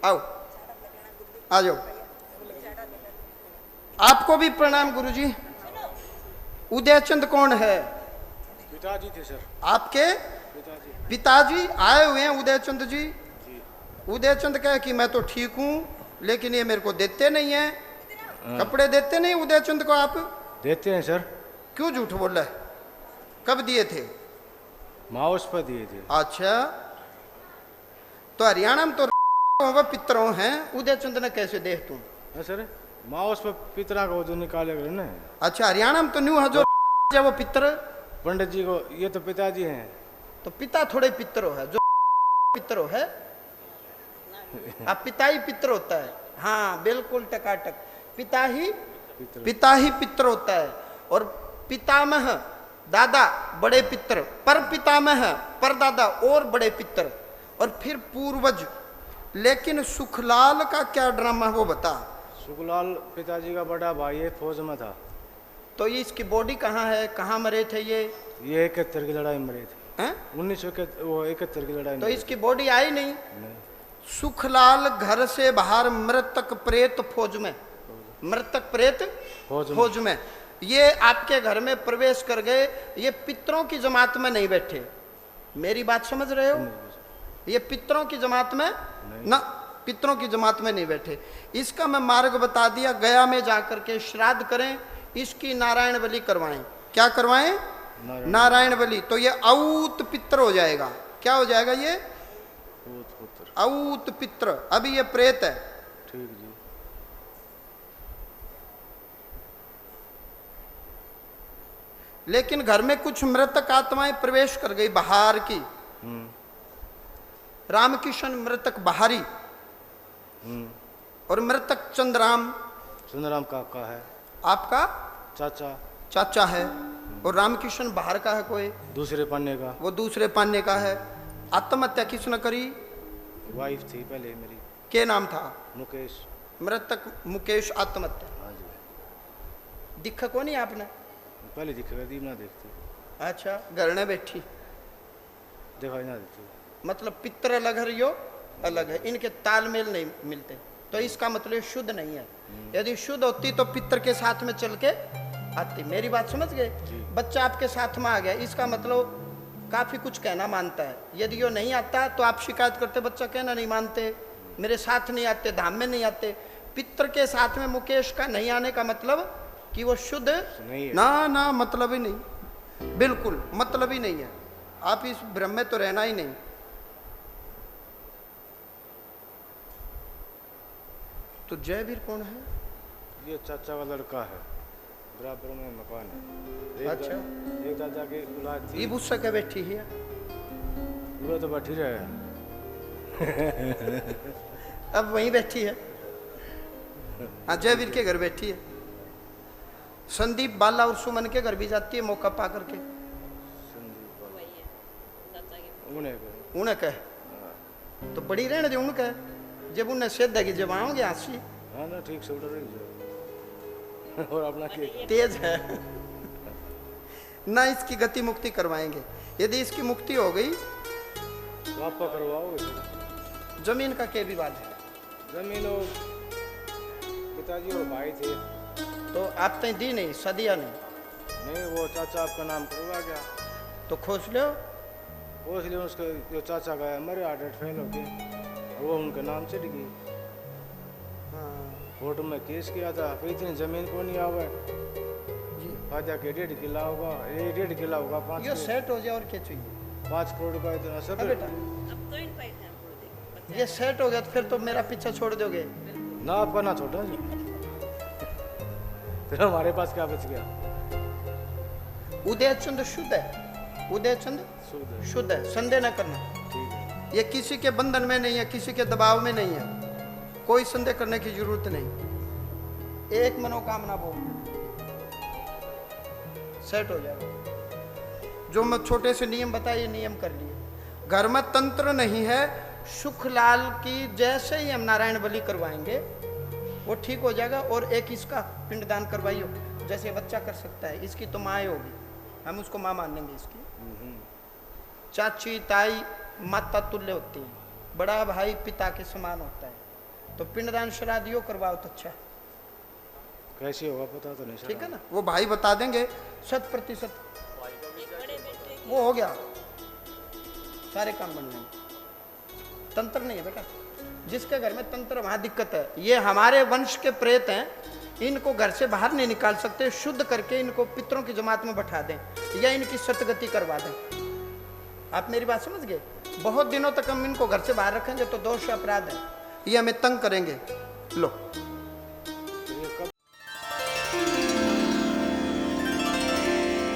आओ, आ जाओ। आपको भी प्रणाम गुरुजी। उदयचंद कौन है? पिताजी थे सर। आपके पिताजी आए हुए हैं उदयचंद जी। उदयचंद कहे कि मैं तो ठीक हूं, लेकिन ये मेरे को देते नहीं है। कपड़े देते नहीं उदयचंद को आप? देते हैं सर। क्यों झूठ बोल रहा है? कब दिए थे? माओस पर दिए थे। अच्छा, तो हरियाणा में तो पितरों हैं, उदयचंद ने कैसे दे तू? सर माओस पर पितरा को जो निकाले गए ना। अच्छा, हरियाणा में तो न्यू है जो वो पितर। पंडित जी को ये तो पिताजी हैं। तो पिता थोड़े पितरो है, जो पितरो है अब पिता ही पितर होता है। हाँ बिल्कुल टकाटक, पिता ही पितर होता है। और पितामह दादा बड़े पितर, पर पितामह पर दादा और बड़े पितर, और फिर पूर्वज। लेकिन सुखलाल का क्या ड्रामा है वो बता। सुखलाल पिताजी का बड़ा भाई है, फौज में था। तो ये इसकी बॉडी कहाँ है? कहाँ मरे थे ये? 71 की लड़ाई में मरे थे। 1971 की लड़ाई। तो इसकी बॉडी आई नहीं? सुखलाल घर से बाहर मृतक प्रेत फौज में, मृतक प्रेत फौज में। ये आपके घर में प्रवेश कर गए, ये पितरों की जमात में नहीं बैठे। मेरी बात समझ रहे हो? ये पितरों की जमात में ना, पितरों की जमात में नहीं बैठे। इसका मैं मार्ग बता दिया, गया में जाकर के श्राद्ध करें, इसकी नारायण बलि करवाएं। क्या करवाएं? नारायण बलि। तो ये औत पित्र हो जाएगा। क्या हो जाएगा ये? औत पित्र। अभी ये प्रेत है। ठीक जी। लेकिन घर में कुछ मृतक आत्माएं प्रवेश कर गई बाहर की। रामकिशन मृतक बाहरी, और मृतक चंद्राम। चंद्राम काका है आपका चाचा है। और रामकिशन बाहर का है, कोई दूसरे पन्ने का, वो दूसरे पाने का है। आत्महत्या किसने करी? वाइफ थी पहले मेरी। क्या नाम था? मुकेश। मृतक मुकेश आत्महत्या। हाँ जी। दिखा को नहीं आपने? पहले दिखेगा दी ना देखती। अच्छा, घर में बैठी दिखाई ना देती। मतलब पितर अलग है, यो अलग है, इनके तालमेल नहीं मिलते। तो इसका मतलब शुद्ध नहीं है। यदि शुद्ध होती तो पितर के साथ में चल के आती। मेरी बात समझ गए? बच्चा आपके साथ में आ गया, इसका मतलब काफी कुछ कहना मानता है। यदि यो नहीं आता तो आप शिकायत करते, बच्चा कहना नहीं मानते, मेरे साथ नहीं आते, धाम में नहीं आते। पितर के साथ में मुकेश का नहीं आने का मतलब कि वो शुद्ध नहीं है। ना मतलब ही नहीं, बिल्कुल मतलब ही नहीं है। आप इस भ्रम में तो रहना ही नहीं। तो जयवीर कौन है? ये चाचा का लड़का है, बराबर में मकान है। अच्छा, एक दादा की औलाद थी। ये बुस्सा क्या बैठी है? वो तो बैठी रहे। अब वहीं बैठी है। हाँ, जयवीर के घर बैठी है। संदीप बाला और सुमन के घर भी जाती है मौका पा करके। उन्हें कहे तो बड़ी रहने दे, उन्हें कहे जब उन्हें सिद्ध है कि जब आओगे आंसी। हाँ ना, ठीक से उधर रही और अपना तेज है ना, इसकी गति मुक्ति करवाएंगे। यदि इसकी मुक्ति हो गई तो आपका करवाओगे। जमीन का क्या विवाद है? जमीन और पिताजी और भाई थे, तो आप तो दी नहीं, सदिया नहीं वो चाचा आपका नाम करवा गया तो खोज लो। खोज लिया। उसका जो चाचा का मरे, हार्ट फेल हो गए, वो उनके नाम चढ़ गई। कोर्ट में केस किया था, फिर इतनी जमीन को नहीं आवे फायदा के 1.5 किला होगा, 1.5 किला होगा, 5 ये सेट हो जाए और क्या चाहिए? 5 करोड़ का इतना सब बेटा। ये सेट हो गया तो फिर तो मेरा पीछा छोड़ दोगे ना? आपका ना छोटा जी। फिर हमारे पास क्या बच गया? उदयचंद शुद्ध है, उदयचंद शुद्ध है, संदेह न करना। ठीक है। ये किसी के बंधन में नहीं है, किसी के दबाव में नहीं है, कोई संदेह करने की जरूरत नहीं। एक मनोकामना बोल, सेट हो जाएगा। जो मैं छोटे से नियम बताए, नियम कर लिए। घर में तंत्र नहीं है, सुखलाल की जैसे ही हम नारायण बलि करवाएंगे वो ठीक हो जाएगा। और एक इसका पिंडदान करवाइयो, जैसे बच्चा कर सकता है। इसकी तो माँ होगी, हम उसको माँ मान लेंगे। इसकी चाची ताई माता तुल्य होती है, बड़ा भाई पिता के समान होता है। तो पिंडदान श्राद्ध यो करवाओ तो अच्छा है। कैसे होगा पता तो नहीं सर। ठीक है ना, वो भाई बता देंगे 100%। वो हो गया, सारे काम बन जाएंगे। तंत्र नहीं है बेटा, जिसके घर में तंत्र वहां दिक्कत है। ये हमारे वंश के प्रेत हैं, इनको घर से बाहर नहीं निकाल सकते। शुद्ध करके इनको पितरों की जमात में बैठा दें या इनकी सतगति करवा दें। आप मेरी बात समझ गए? बहुत दिनों तक हम इनको घर से बाहर रखेंगे तो दोष अपराध है, ये हमें तंग करेंगे। लो